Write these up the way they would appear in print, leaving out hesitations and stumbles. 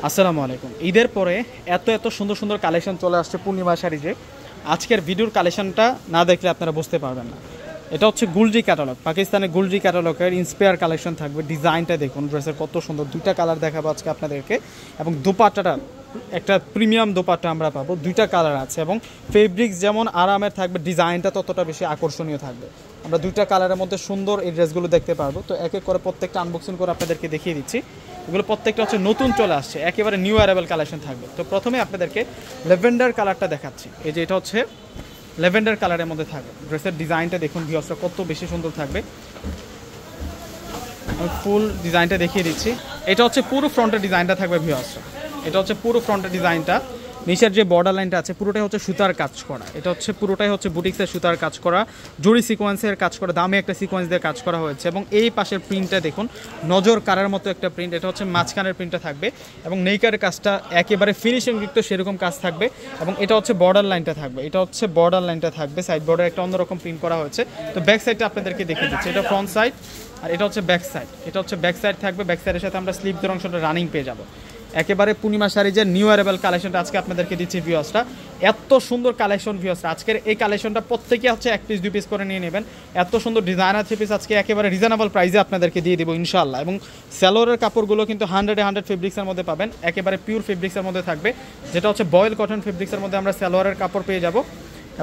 আসসালামু আলাইকুম। ঈদের পরে এত সুন্দর সুন্দর কালেকশন চলে আসছে পূর্ণিমা শাড়িতে। আজকের ভিডিওর কালেকশনটা না দেখলে আপনারা বুঝতে পারবেন না। এটা হচ্ছে গুলজি ক্যাটালগ, পাকিস্তানের গুলজি ক্যাটালগের ইন্সপায়ার কালেকশন থাকবে। ডিজাইনটা দেখুন, ড্রেসের কত সুন্দর, দুইটা কালার দেখাবো আজকে আপনাদেরকে। এবং দোপাট্টাটা একটা প্রিমিয়াম দোপাট্টা আমরা পাবো, দুইটা কালার আছে এবং ফেব্রিক্স যেমন আরামের থাকবে, ডিজাইনটা ততটা বেশি আকর্ষণীয় থাকবে। আমরা দুইটা কালারের মধ্যে সুন্দর এই ড্রেসগুলো দেখতে পারবো। তো এক এক করে প্রত্যেকটা আনবক্সিং করে আপনাদেরকে দেখিয়ে দিচ্ছি। এগুলো প্রত্যেকটা হচ্ছে নতুন চলে আসছে, একেবারে নিউ অ্যারাইভাল কালেকশন থাকবে। তো প্রথমে আপনাদেরকে ল্যাভেন্ডার কালারটা দেখাচ্ছি। এই যে এটা হচ্ছে ল্যাভেন্ডার কালারের মধ্যে থাকবে। ড্রেসের ডিজাইনটা দেখুন ভিউয়ার্সরা, কত বেশি সুন্দর থাকবে। আমি ফুল ডিজাইনটা দেখিয়ে দিচ্ছি। এটা হচ্ছে পুরো ফ্রন্টের ডিজাইনটা থাকবে ভিউয়ার্সরা। এটা হচ্ছে পুরো ফ্রন্টের ডিজাইনটা। নিচের যে বর্ডার লাইনটা আছে পুরোটাই হচ্ছে সুতার কাজ করা। এটা হচ্ছে পুরোটাই হচ্ছে বুটিক্সের সুতার কাজ করা, জরি সিকোয়েন্সের কাজ করা, দামে একটা সিকোয়েন্স দিয়ে কাজ করা হয়েছে। এবং এই পাশের প্রিন্টটা দেখুন, নজর কারার মতো একটা প্রিন্ট। এটা হচ্ছে মাঝখানের প্রিন্টটা থাকবে এবং নেইকারের কাজটা একেবারে ফিনিশিং যুক্ত সেরকম কাজ থাকবে। এবং এটা হচ্ছে বর্ডার লাইনটা থাকবে, এটা হচ্ছে বর্ডার লাইনটা থাকবে, সাইড বর্ডার একটা অন্যরকম প্রিন্ট করা হয়েছে। তো ব্যাক সাইডটা আপনাদেরকে দেখিয়ে দিচ্ছি। এটা ফ্রন্ট সাইড আর এটা হচ্ছে ব্যাক সাইড। এটা হচ্ছে ব্যাক সাইড থাকবে, ব্যাক সাইডের সাথে আমরা স্লিভদের অংশটা রানিং পেয়ে যাবো। একেবারে পূর্ণিমা শাড়ি যে নিউ অ্যারাইভাল কালেকশনটা আজকে আপনাদেরকে দিচ্ছি ভিউয়ার্সরা। এত সুন্দর কালেকশন ভিউয়ার্সরা, আজকের এই কালেকশনটা প্রত্যেকে হচ্ছে 1 পিস 2 পিস করে নিয়ে নেবেন। এত সুন্দর ডিজাইনার 3 পিস আজকে একেবারে রিজনেবল প্রাইসে আপনাদেরকে দিয়ে দেবো ইনশাআল্লাহ। এবং সালোয়ারের কাপড়গুলো কিন্তু 100 ফেব্রিক্সের মধ্যে পাবেন, একেবারে পিওর ফেব্রিক্সের মধ্যে থাকবে, যেটা হচ্ছে বয়েল কটন ফেব্রিক্সের মধ্যে আমরা সালোয়ারের কাপড় পেয়ে যাব।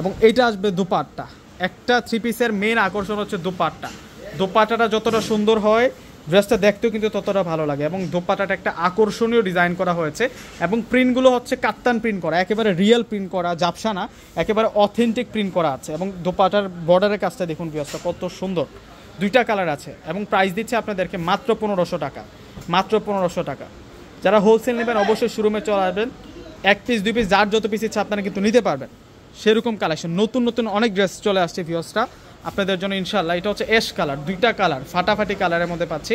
এবং এইটা আসবে দুপাট্টা। একটা 3 পিসের মেন আকর্ষণ হচ্ছে দুপাট্টা। দোপাট্টাটা যতটা সুন্দর হয় ড্রেসটা দেখতেও কিন্তু ততটা ভালো লাগে। এবং দোপাট্টাটা একটা আকর্ষণীয় ডিজাইন করা হয়েছে এবং প্রিন্টগুলো হচ্ছে কাত্তান প্রিন্ট করা, একেবারে রিয়েল প্রিন্ট করা, জাপসা না, একেবারে অথেন্টিক প্রিন্ট করা আছে। এবং দোপাট্টার বর্ডারের কাজটা দেখুন ভিউয়ার্সরা, কত সুন্দর। দুইটা কালার আছে এবং প্রাইস দিচ্ছে আপনাদেরকে মাত্র 1500 টাকা, মাত্র 1500 টাকা। যারা হোলসেল নেবেন অবশ্যই শোরুমে চলে আসবেন। 1 পিস 2 পিস যার যত পিস ইচ্ছে আপনারা কিন্তু নিতে পারবেন। সেরকম কালেকশন নতুন নতুন অনেক ড্রেস চলে আসছে ভিউয়ার্সরা আপনাদের জন্য ইনশাআল্লাহ। এটা হচ্ছে অ্যাশ কালার, দুইটা কালার ফাটাফাটি কালারের মধ্যে পাচ্ছি।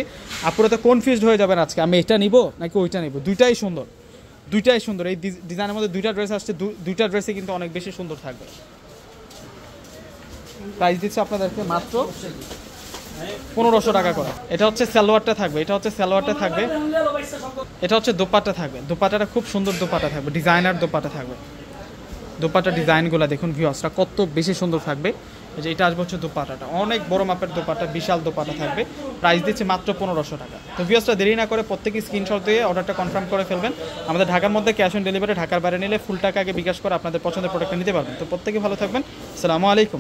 আপনারা তো কনফিউজড হয়ে যাবেন আজকে আমি এটা নিব নাকি ওইটা নিব। দুইটাই সুন্দর, দুইটাই সুন্দর। এই ডিজাইনের মধ্যে দুইটা ড্রেস আসছে, দুইটা ড্রেসই কিন্তু অনেক বেশি সুন্দর থাকবে। প্রাইস দিচ্ছে আপনাদেরকে মাত্র 1500 টাকা করে। এটা হচ্ছে সালোয়ারটা থাকবে, এটা হচ্ছে সালোয়ারটা থাকবে, এটা হচ্ছে দোপাট্টা থাকবে। দোপাট্টাটা খুব সুন্দর দোপাট্টা থাকবে, ডিজাইনার দোপাট্টা থাকবে। দোপাট্টা ডিজাইনগুলো দেখুন ভিউয়ার্সরা, কত বেশি সুন্দর থাকবে। এই যে এটা আসবে হচ্ছে দোপাট্টাটা, অনেক বড় মাপের দোপাট্টা, বিশাল দোপাট্টা থাকবে। প্রাইস দিচ্ছে মাত্র 1500 টাকা। তো ভিউয়ার্সরা দেরি না করে প্রত্যেকে স্ক্রিনশট দিয়ে অর্ডারটা কনফার্ম করে ফেলবেন। আমাদের ঢাকার মধ্যে ক্যাশ অন ডেলিভারি, ঢাকার বাইরে নিলে ফুল টাকা আগে বিকাশ করে আপনাদের পছন্দের প্রোডাক্টটা নিতে পারবেন। তো প্রত্যেকে ভালো থাকবেন। আসসালামু আলাইকুম।